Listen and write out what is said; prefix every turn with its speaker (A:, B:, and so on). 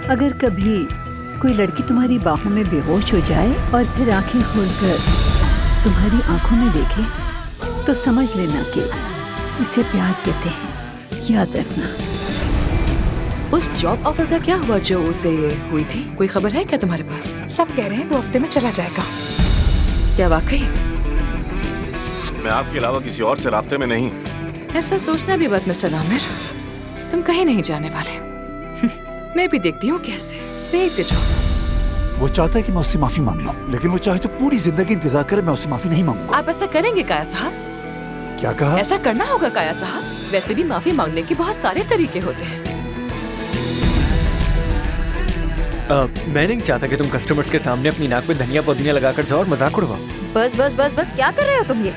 A: अगर कभी कोई लड़की तुम्हारी बाहों में बेहोश हो जाए और फिर आंखें खोलकर तुम्हारी आंखों में देखे तो समझ लेना कि इसे प्यार कहते हैं, याद रखना।
B: उस जॉब ऑफर का क्या हुआ जो उसे हुई थी? कोई खबर है क्या तुम्हारे पास?
C: सब कह रहे हैं 2 हफ्ते में चला जाएगा।
B: क्या वाकई?
D: मैं आपके अलावा किसी और से राब्ते में नहीं।
B: ऐसा सोचना भी मत मिस्टर आमिर, तुम कहीं नहीं जाने वाले। मैं भी देखती हूँ कैसे, देखते जाओ बस।
E: वो चाहता है कि मैं उससे माफी मांग लूं, लेकिन वो चाहे तो पूरी जिंदगी इंतजार करे, मैं उससे माफी नहीं मांगूंगा।
B: आप ऐसा करेंगे काया साहब?
E: क्या कहा?
B: ऐसा करना होगा काया साहब। वैसे भी माफी मांगने के बहुत सारे तरीके होते हैं।
F: मैं नहीं चाहता कि तुम कस्टमर्स के सामने अपनी नाक पे धनिया पुदीना लगाकर जाओ और मजाक उड़वाओ।
G: बस बस बस बस, क्या कर रहे हो तुम ये?